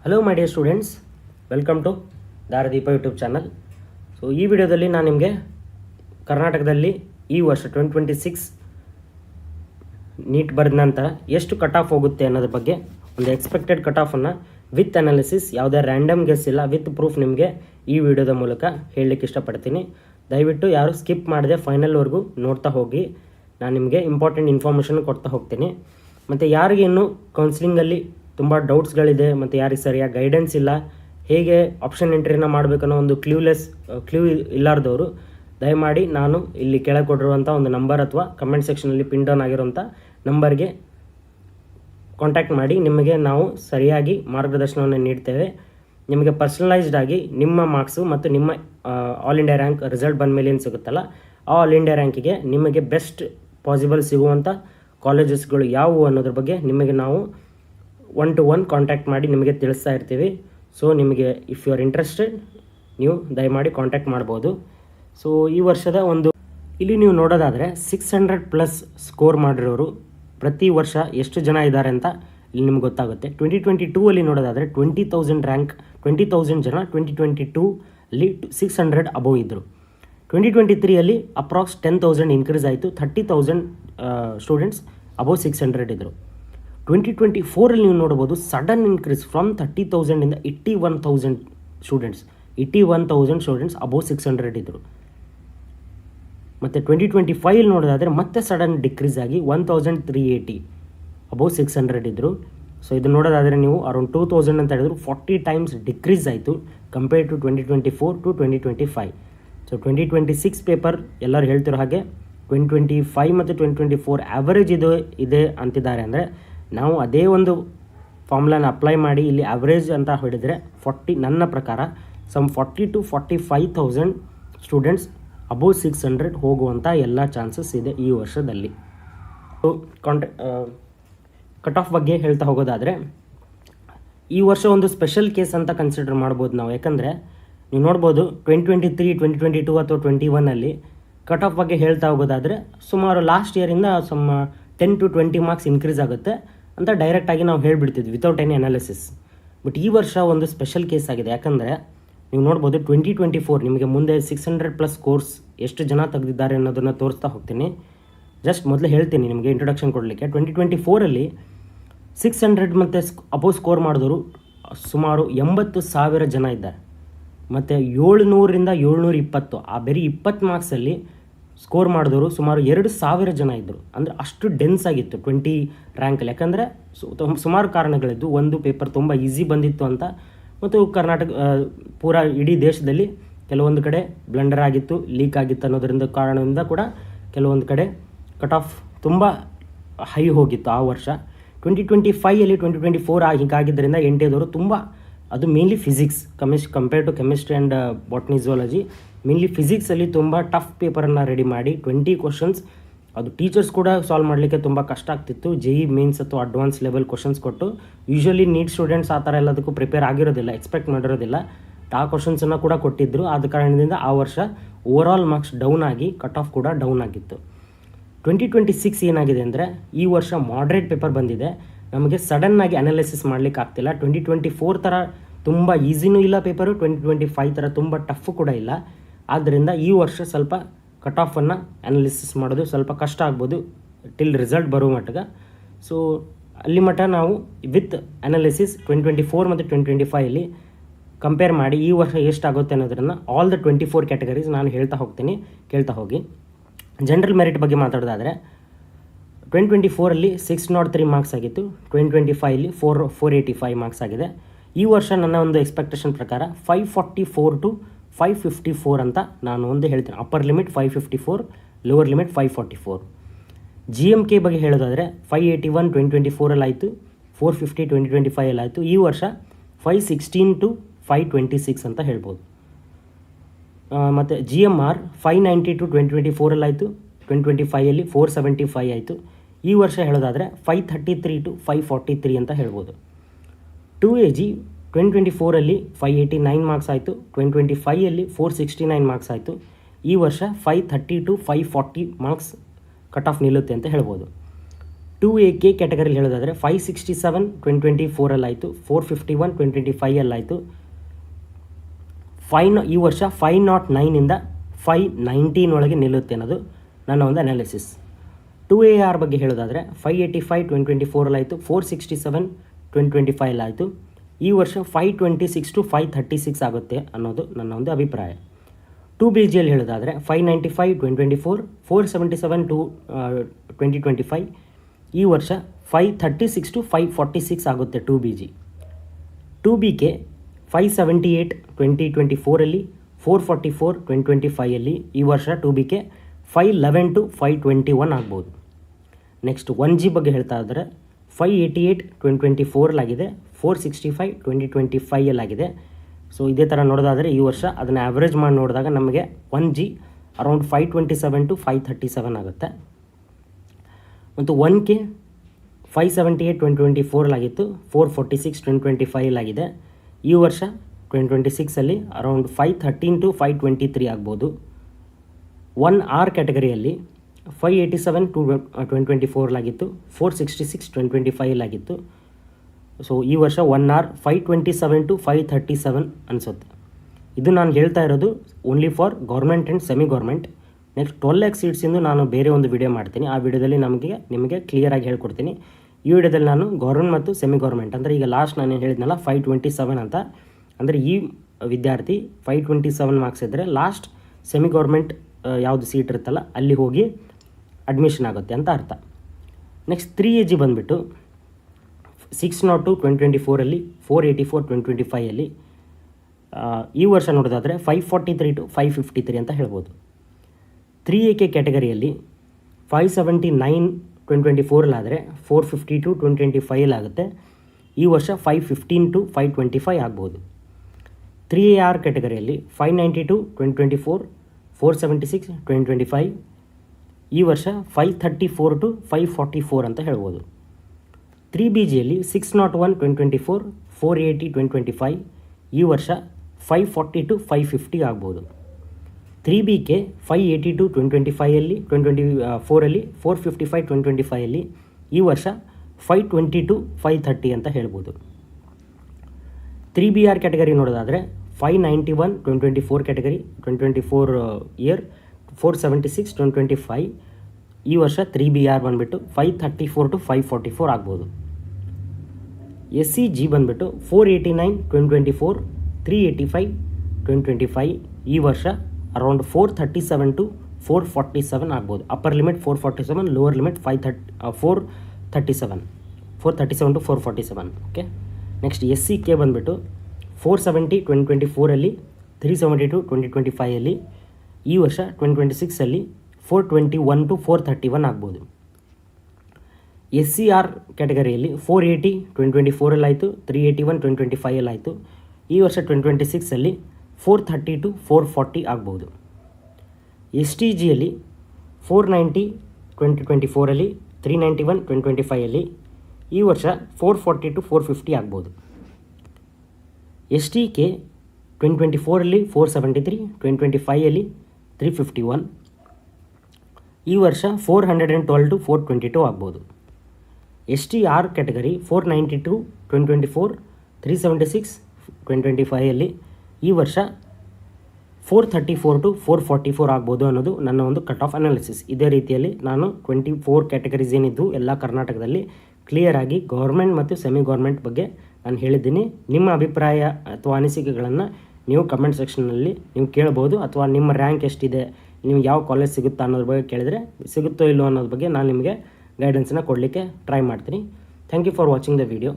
Hello my dear students, welcome to Daradeepa YouTube channel. So ಈ ವಿಡಿಯೋದಲ್ಲಿ ನಾನು ನಿಮಗೆ ಕರ್ನಾಟಕದಲ್ಲಿ ಈ ವರ್ಷ 2026 ನೀಟ್ ಬರೆದ ನಂತರ ಎಷ್ಟು ಕಟ್ ಆಫ್ ಹೋಗುತ್ತೆ ಅನ್ನೋದ್ರ ಬಗ್ಗೆ ಒಂದು ಎಕ್ಸ್ಪೆಕ್ಟೆಡ್ ಕಟ್ ಆಫನ್ನು ವಿತ್ ಅನಾಲಿಸಿಸ್, ಯಾವುದೇ ರ್ಯಾಂಡಮ್ ಗೆಸ್ ಇಲ್ಲ, ವಿತ್ ಪ್ರೂಫ್ ನಿಮಗೆ ಈ ವಿಡಿಯೋದ ಮೂಲಕ ಹೇಳಲಿಕ್ಕೆ ಇಷ್ಟಪಡ್ತೀನಿ. ದಯವಿಟ್ಟು ಯಾರು ಸ್ಕಿಪ್ ಮಾಡದೆ ಫೈನಲ್ವರೆಗೂ ನೋಡ್ತಾ ಹೋಗಿ. ನಾನು ನಿಮಗೆ ಇಂಪಾರ್ಟೆಂಟ್ ಇನ್ಫಾರ್ಮೇಷನ್ ಕೊಡ್ತಾ ಹೋಗ್ತೀನಿ. ಮತ್ತು ಯಾರಿಗೆ ಇನ್ನೂ ಕೌನ್ಸಿಲಿಂಗಲ್ಲಿ ತುಂಬ ಡೌಟ್ಸ್ಗಳಿದೆ ಮತ್ತು ಯಾರಿಗೆ ಸರಿಯಾಗಿ ಗೈಡೆನ್ಸ್ ಇಲ್ಲ, ಹೇಗೆ ಆಪ್ಷನ್ ಎಂಟ್ರಿನ ಮಾಡಬೇಕನ್ನೋ ಒಂದು ಕ್ಲೂ ಇಲ್ಲಾರ್ದವರು ದಯಮಾಡಿ ನಾನು ಇಲ್ಲಿ ಕೆಳಗೆ ಕೊಟ್ಟಿರುವಂಥ ಒಂದು ನಂಬರ್ ಅಥವಾ ಕಮೆಂಟ್ ಸೆಕ್ಷನಲ್ಲಿ ಪಿನ್ ಡೌನ್ ಆಗಿರುವಂಥ ನಂಬರ್ಗೆ ಕಾಂಟ್ಯಾಕ್ಟ್ ಮಾಡಿ. ನಿಮಗೆ ನಾವು ಸರಿಯಾಗಿ ಮಾರ್ಗದರ್ಶನವನ್ನು ನೀಡ್ತೇವೆ. ನಿಮಗೆ ಪರ್ಸನಲೈಸ್ಡ್ ಆಗಿ ನಿಮ್ಮ ಮಾರ್ಕ್ಸು ಮತ್ತು ನಿಮ್ಮ ಆಲ್ ಇಂಡಿಯಾ ರ್ಯಾಂಕ್ ರಿಸಲ್ಟ್ ಬಂದ ಮೇಲೆ ಏನು ಸಿಗುತ್ತಲ್ಲ, ಆ ಆಲ್ ಇಂಡಿಯಾ ರ್ಯಾಂಕಿಗೆ ನಿಮಗೆ ಬೆಸ್ಟ್ ಪಾಸಿಬಲ್ ಸಿಗುವಂಥ ಕಾಲೇಜಸ್ಗಳು ಯಾವುವು ಅನ್ನೋದ್ರ ಬಗ್ಗೆ ನಿಮಗೆ ನಾವು 1-to-1 ಕಾಂಟ್ಯಾಕ್ಟ್ ಮಾಡಿ ನಿಮಗೆ ತಿಳಿಸ್ತಾ ಇರ್ತೀವಿ. ಸೊ ನಿಮಗೆ ಇಫ್ ಯು ಆರ್ ಇಂಟ್ರೆಸ್ಟೆಡ್ ನೀವು ದಯಮಾಡಿ ಕಾಂಟ್ಯಾಕ್ಟ್ ಮಾಡ್ಬೋದು. ಸೊ ಈ ವರ್ಷದ ಇಲ್ಲಿ ನೀವು ನೋಡೋದಾದರೆ 600+ ಸ್ಕೋರ್ ಮಾಡಿರೋರು ಪ್ರತಿ ವರ್ಷ ಎಷ್ಟು ಜನ ಇದ್ದಾರೆ ಅಂತ ಇಲ್ಲಿ ನಿಮ್ಗೆ ಗೊತ್ತಾಗುತ್ತೆ. 2022 ನೋಡೋದಾದರೆ 20,000 ಜನ 2022 ಅಲ್ಲಿ 600 ಅಬೋವ್ ಇದ್ದರು. 2023 ಅಪ್ರಾಕ್ಸ್ 10,000 ಇನ್ಕ್ರೀಸ್ ಆಯಿತು, 30,000 ಸ್ಟೂಡೆಂಟ್ಸ್ ಅಬೋವ್ 600 ಇದ್ದರು. 2024 ನೀವು ನೋಡ್ಬೋದು sudden increase from 30,000 81,000 students above 600 ಇದ್ದರು. ಮತ್ತು 2025 ನೋಡೋದಾದರೆ ಮತ್ತೆ ಸಡನ್ ಡಿಕ್ರೀಸ್ ಆಗಿ 1,380 ಅಬೋವ್ 600 ಇದ್ದರು. ಸೊ ಇದು ನೋಡೋದಾದರೆ ನೀವು ಅರೌಂಡ್ 2,000 ಅಂತ ಹೇಳಿದ್ರು 40 ಟೈಮ್ಸ್ ಡಿಕ್ರೀಸ್ ಆಯಿತು compare to 2024 to 2025. So 2026 paper ಎಲ್ಲರೂ ಹೇಳ್ತಿರೋ ಹಾಗೆ 2025 ಮತ್ತು 2024 ಆ್ಯಾವರೇಜ್ ಇದೆ ಅಂತಿದ್ದಾರೆ. ಅಂದರೆ ನಾವು ಅದೇ ಒಂದು ಫಾರ್ಮುಲಾನ ಅಪ್ಲೈ ಮಾಡಿ ಇಲ್ಲಿ ಆವ್ರೇಜ್ ಅಂತ ಹೇಳಿದರೆ ನನ್ನ ಪ್ರಕಾರ 40,000 to 45,000 ಸ್ಟೂಡೆಂಟ್ಸ್ ಅಬೋವ್ 600 ಹೋಗುವಂಥ ಎಲ್ಲ ಚಾನ್ಸಸ್ ಇದೆ ಈ ವರ್ಷದಲ್ಲಿ. ಕಟ್ ಆಫ್ ಬಗ್ಗೆ ಹೇಳ್ತಾ ಹೋಗೋದಾದರೆ ಈ ವರ್ಷ ಒಂದು ಸ್ಪೆಷಲ್ ಕೇಸ್ ಅಂತ ಕನ್ಸಿಡರ್ ಮಾಡ್ಬೋದು ನಾವು. ಯಾಕಂದರೆ ನೀವು ನೋಡ್ಬೋದು 2023, 2022 ಅಥವಾ 2021 ಕಟ್ ಆಫ್ ಬಗ್ಗೆ ಹೇಳ್ತಾ ಹೋಗೋದಾದರೆ ಸುಮಾರು ಲಾಸ್ಟ್ ಇಯರಿಂದ 10 to 20 ಮಾರ್ಕ್ಸ್ ಇನ್ಕ್ರೀಸ್ ಆಗುತ್ತೆ ಅಂತ ಡೈರೆಕ್ಟಾಗಿ ನಾವು ಹೇಳಿಬಿಡ್ತಿದ್ವಿ ವಿತೌಟ್ ಎನಿ ಅನಾಲಿಸಿಸ್. ಬಟ್ ಈ ವರ್ಷ ಒಂದು ಸ್ಪೆಷಲ್ ಕೇಸ್ ಆಗಿದೆ. ಯಾಕಂದರೆ ನೀವು ನೋಡ್ಬೋದು 2024 ನಿಮಗೆ ಮುಂದೆ 600+ ಕೋರ್ಸ್ ಎಷ್ಟು ಜನ ತೆಗೆದಿದ್ದಾರೆ ಅನ್ನೋದನ್ನು ತೋರಿಸ್ತಾ ಹೋಗ್ತೀನಿ. ಜಸ್ಟ್ ಮೊದಲು ಹೇಳ್ತೀನಿ ನಿಮಗೆ ಇಂಟ್ರೊಡಕ್ಷನ್ ಕೊಡಲಿಕ್ಕೆ. 2024 600 ಮತ್ತು ಅಬೋವ್ ಸ್ಕೋರ್ ಮಾಡಿದವರು ಸುಮಾರು 80,000 ಜನ ಇದ್ದಾರೆ. ಮತ್ತು 700ರಿಂದ 720 ಆ ಬರೀ 20 ಮಾರ್ಕ್ಸಲ್ಲಿ ಸ್ಕೋರ್ ಮಾಡಿದವರು ಸುಮಾರು 2,000 ಜನ ಇದ್ದರು. ಅಂದರೆ ಅಷ್ಟು ಡೆನ್ಸ್ ಆಗಿತ್ತು 20 ರ್ಯಾಂಕಲ್ಲಿ. ಯಾಕಂದರೆ ಸುಮಾರು ಕಾರಣಗಳಿದ್ದು. ಒಂದು ಪೇಪರ್ ತುಂಬ ಈಸಿ ಬಂದಿತ್ತು ಅಂತ, ಮತ್ತು ಕರ್ನಾಟಕ ಪೂರಾ ಇಡೀ ದೇಶದಲ್ಲಿ ಕೆಲವೊಂದು ಕಡೆ ಬ್ಲಂಡರ್ ಆಗಿತ್ತು, ಲೀಕ್ ಆಗಿತ್ತು ಅನ್ನೋದರಿಂದ ಕಾರಣದಿಂದ ಕೂಡ ಕೆಲವೊಂದು ಕಡೆ ಕಟ್ ಆಫ್ ತುಂಬ ಹೈ ಹೋಗಿತ್ತು ಆ ವರ್ಷ. 2025 2024 ಹೀಗಾಗಿದ್ದರಿಂದ NTA ತುಂಬ, ಅದು mainly physics compare to chemistry and botany zoology, mainly ಫಿಸಿಕ್ಸಲ್ಲಿ ತುಂಬ ಟಫ್ ಪೇಪರನ್ನು ರೆಡಿ ಮಾಡಿ 20 ಕ್ವಶನ್ಸ್, ಅದು ಟೀಚರ್ಸ್ ಕೂಡ ಸಾಲ್ವ್ ಮಾಡಲಿಕ್ಕೆ ತುಂಬ ಕಷ್ಟ ಆಗ್ತಿತ್ತು. JEE ಮೇನ್ಸ್ ಅಥವಾ ಅಡ್ವಾನ್ಸ್ ಲೆವೆಲ್ ಕ್ವಶನ್ಸ್ ಕೊಟ್ಟು, ಯೂಶ್ವಲಿ ನೀಟ್ ಸ್ಟೂಡೆಂಟ್ಸ್ ಆ ಥರ ಎಲ್ಲದಕ್ಕೂ ಪ್ರಿಪೇರ್ ಆಗಿರೋದಿಲ್ಲ, ಎಕ್ಸ್ಪೆಕ್ಟ್ ಮಾಡಿರೋದಿಲ್ಲ. ಆ ಕ್ವಶನ್ಸನ್ನು ಕೂಡ ಕೊಟ್ಟಿದ್ದರು. ಆದ ಕಾರಣದಿಂದ ಆ ವರ್ಷ ಓವರಾಲ್ ಮಾರ್ಕ್ಸ್ ಡೌನ್ ಆಗಿ ಕಟ್ ಆಫ್ ಕೂಡ ಡೌನ್ ಆಗಿತ್ತು. 2026 ಏನಾಗಿದೆ ಅಂದರೆ ಈ ವರ್ಷ ಮಾಡ್ರೇಟ್ ಪೇಪರ್ ಬಂದಿದೆ. ನಮಗೆ ಸಡನ್ನಾಗಿ ಅನಾಲಿಸಿಸ್ ಮಾಡಲಿಕ್ಕೆ ಆಗ್ತಿಲ್ಲ. 2024 ಥರ ತುಂಬ ಈಸಿನೂ ಇಲ್ಲ ಪೇಪರು, 2025 ಥರ ತುಂಬ ಟಫ್ ಕೂಡ ಇಲ್ಲ. ಆದ್ದರಿಂದ ಈ ವರ್ಷ ಸ್ವಲ್ಪ ಕಟ್ ಆಫನ್ನು ಅನಾಲಿಸಿಸ್ ಮಾಡೋದು ಸ್ವಲ್ಪ ಕಷ್ಟ ಆಗ್ಬೋದು ಟಿಲ್ ರಿಸಲ್ಟ್ ಬರೋ ಮಟ್ಟಿಗೆ. ಸೊ ಅಲ್ಲಿ ಮಟ್ಟ ನಾವು ವಿತ್ ಅನಾಲಿಸಿಸ್ 2024 ಮತ್ತು 2025 ಕಂಪೇರ್ ಮಾಡಿ ಈ ವರ್ಷ ಎಷ್ಟಾಗುತ್ತೆ ಅನ್ನೋದನ್ನು ಆಲ್ ದ 24 ಕ್ಯಾಟಗರೀಸ್ ನಾನು ಹೇಳ್ತಾ ಹೋಗ್ತೀನಿ, ಕೇಳ್ತಾ ಹೋಗಿ. ಜನರಲ್ ಮೆರಿಟ್ ಬಗ್ಗೆ ಮಾತಾಡೋದಾದರೆ 2024 603 ಮಾರ್ಕ್ಸ್ ಆಗಿತ್ತು, 2025 485 ಮಾರ್ಕ್ಸ್ ಆಗಿದೆ. ಈ ವರ್ಷ ನನ್ನ ಒಂದು ಎಕ್ಸ್ಪೆಕ್ಟೇಷನ್ ಪ್ರಕಾರ 544 to 554 ಅಂತ ನಾನು ಒಂದು ಹೇಳ್ತೀನಿ. Upper limit 554, lower limit 544. GMK ಬಗ್ಗೆ ಹೇಳೋದಾದರೆ 581 2024 ಆಯಿತು, 450 2025 ಆಯಿತು. ಈ ವರ್ಷ 516 to 526 ಅಂತ ಹೇಳ್ಬೋದು. ಮತ್ತು GMR 590 to 2024 ಆಯಿತು, 2025 475 ಆಯಿತು. ಈ ವರ್ಷ ಹೇಳೋದಾದರೆ 533 to 543 ಅಂತ ಹೇಳ್ಬೋದು. 2AG 2024 589 ಮಾರ್ಕ್ಸ್ ಆಯಿತು, 2025 469 ಮಾರ್ಕ್ಸ್ ಆಯಿತು. ಈ ವರ್ಷ 530 to 540 ಮಾರ್ಕ್ಸ್ ಕಟ್ ಆಫ್ ನಿಲ್ಲುತ್ತೆ ಅಂತ ಹೇಳ್ಬೋದು. 2AK ಕ್ಯಾಟಗರಿಲಿ ಹೇಳೋದಾದರೆ 567 2024 ಆಯಿತು, 451 2025 ಆಯಿತು. ಈ ವರ್ಷ 509ಇಂದ 519 ಒಳಗೆ ನಿಲ್ಲುತ್ತೆ ಅನ್ನೋದು ನನ್ನ ಒಂದು ಅನಾಲಿಸಿಸ್. 2AR ಬಗ್ಗೆ ಹೇಳೋದಾದರೆ 585 2024 ಆಯಿತು, 467 2025 ಆಯಿತು. ಈ ವರ್ಷ 526 to 536 ಆಗುತ್ತೆ ಅನ್ನೋದು ನನ್ನ ಒಂದು ಅಭಿಪ್ರಾಯ. 2BGಯಲ್ಲಿ ಹೇಳೋದಾದರೆ 595 2024, 477 to 2025. ಈ ವರ್ಷ 536 to 546 ಆಗುತ್ತೆ 2BG. 2BK 578 2024 444 2025 ಈ ವರ್ಷ 2BK 511 to 521 ಆಗ್ಬೋದು. ನೆಕ್ಸ್ಟ್ 1G ಬಗ್ಗೆ ಹೇಳ್ತಾ ಇದ್ದರೆ 588 2024 ಆಗಿದೆ, 465 2025 ಆಗಿದೆ. ಸೊ ಇದೇ ಥರ ನೋಡೋದಾದರೆ ಈ ವರ್ಷ ಅದನ್ನು ಆ್ಯಾವ್ರೇಜ್ ಮಾಡಿ ನೋಡಿದಾಗ ನಮಗೆ 1G ಅರೌಂಡ್ 527 to 537 ಆಗುತ್ತೆ. ಮತ್ತು 1K 578 2024 ಆಗಿತ್ತು, 446 2025 ಆಗಿದೆ. ಈ ವರ್ಷ 2026 ಅರೌಂಡ್ 513 to 523 ಆಗ್ಬೋದು. 1R ಕ್ಯಾಟಗರಿಯಲ್ಲಿ 587 2024 ಆಗಿತ್ತು, 466 2025 ಆಗಿತ್ತು. ಸೊ ಈ ವರ್ಷ 1R 527 to 537 ಅನಿಸುತ್ತೆ. ಇದು ನಾನು ಹೇಳ್ತಾ ಇರೋದು only for government and semi government. Next 12 lakh ಸೀಟ್ಸಿಂದು ನಾನು ಬೇರೆ ಒಂದು ವಿಡಿಯೋ ಮಾಡ್ತೀನಿ. ಆ ವಿಡಿಯೋದಲ್ಲಿ ನಿಮಗೆ ಕ್ಲಿಯರಾಗಿ ಹೇಳ್ಕೊಡ್ತೀನಿ. ಈ ವಿಡಿಯೋದಲ್ಲಿ ನಾನು ಗೌರ್ಮೆಂಟ್ ಮತ್ತು ಸೆಮಿ ಗೌರ್ಮೆಂಟ್ ಅಂದರೆ ಈಗ ಲಾಸ್ಟ್ ನಾನು ಹೇಳಿದ್ನಲ್ಲ 527 ಅಂತ, ಅಂದರೆ ಈ ವಿದ್ಯಾರ್ಥಿ 527 ಮಾರ್ಕ್ಸ್ ಇದ್ದರೆ ಲಾಸ್ಟ್ ಸೆಮಿ ಗೌರ್ಮೆಂಟ್ ಯಾವುದು ಸೀಟ್ ಇರುತ್ತಲ್ಲ ಅಲ್ಲಿ ಹೋಗಿ ಅಡ್ಮಿಷನ್ ಆಗುತ್ತೆ ಅಂತ ಅರ್ಥ. ನೆಕ್ಸ್ಟ್ 3AG ಬಂದುಬಿಟ್ಟು 602 2024 484 2025 ಈ ವರ್ಷ ನೋಡೋದಾದರೆ 543 to 553 ಅಂತ ಹೇಳ್ಬೋದು. 3AK ಕ್ಯಾಟಗರಿಯಲ್ಲಿ 579 2024 ಆದರೆ 452 2025 ಆಗುತ್ತೆ. ಈ ವರ್ಷ 515 to 525 ಆಗ್ಬೋದು. 3AR ಕ್ಯಾಟಗರಿಯಲ್ಲಿ 592 2024 476 2025 ಈ ವರ್ಷ 534 to 544 ಅಂತ ಹೇಳ್ಬೋದು. 3BGಯಲ್ಲಿ 601 2024 480 2025 ಈ ವರ್ಷ 540 to 550 ಆಗ್ಬೋದು. 3BK 582 2025 2024 455 2025 ಈ ವರ್ಷ 520 to 530 ಅಂತ ಹೇಳ್ಬೋದು. 3BR ಕ್ಯಾಟಗರಿ ನೋಡೋದಾದರೆ 591 2024 ಕ್ಯಾಟಗರಿ 2024 ಇಯರ್ 476 2025 ಈ ವರ್ಷ 3BR ಬಂದುಬಿಟ್ಟು 534 to 544 ಆಗ್ಬೋದು. SCG ಬಂದುಬಿಟ್ಟು 489 2024 385 2025 ಈ ವರ್ಷ ಅರೌಂಡ್ 437 to 447 ಆಗ್ಬೋದು. Upper limit 447, lower limit 437 to 447. Okay. Next SCK ಬಂದುಬಿಟ್ಟು 470 2024 372 2025 ಈ ವರ್ಷ 2026 421 to 431 ಆಗ್ಬೋದು. SCR ಕ್ಯಾಟಗರಿಯಲ್ಲಿ 480 2024 ಆಯಿತು, 381 2025 ಆಯಿತು. ಈ ವರ್ಷ 2026 430 to 440 ಆಗ್ಬೋದು. STGಯಲ್ಲಿ 490 2024 391 2025 ಈ ವರ್ಷ 440 to 450 ಆಗ್ಬೋದು. STK 2024 473 2025 351 ಈ ವರ್ಷ 412 to 422 ಆಗ್ಬೋದು. STR ಕ್ಯಾಟಗರಿ 492 2024 376 2025 ಈ ವರ್ಷ 434 to 444 ಆಗ್ಬೋದು ಅನ್ನೋದು ನನ್ನ ಒಂದು ಕಟ್ ಆಫ್ ಅನಾಲಿಸಿಸ್. ಇದೇ ರೀತಿಯಲ್ಲಿ ನಾನು 24 ಕ್ಯಾಟಗರೀಸ್ ಏನಿದ್ದು ಎಲ್ಲ ಕರ್ನಾಟಕದಲ್ಲಿ ಕ್ಲಿಯರ್ ಆಗಿ ಗೌರ್ಮೆಂಟ್ ಮತ್ತು ಸೆಮಿ ಗೌರ್ಮೆಂಟ್ ಬಗ್ಗೆ ನಾನು ಹೇಳಿದ್ದೀನಿ. ನಿಮ್ಮ ಅಭಿಪ್ರಾಯ ಅಥವಾ ಅನಿಸಿಕೆಗಳನ್ನು ನೀವು ಕಮೆಂಟ್ ಸೆಕ್ಷನ್ನಲ್ಲಿ ನೀವು ಕೇಳ್ಬೋದು, ಅಥವಾ ನಿಮ್ಮ ರ್ಯಾಂಕ್ ಎಷ್ಟಿದೆ, ನೀವು ಯಾವ ಕಾಲೇಜ್ ಸಿಗುತ್ತಾ ಅನ್ನೋದ್ರ ಬಗ್ಗೆ ಕೇಳಿದರೆ ಸಿಗುತ್ತೋ ಇಲ್ಲೋ ಅನ್ನೋದ್ರ ಬಗ್ಗೆ ನಾನು ನಿಮಗೆ ಗೈಡೆನ್ಸನ್ನು ಕೊಡಲಿಕ್ಕೆ ಟ್ರೈ ಮಾಡ್ತೀನಿ. Thank you for watching the video.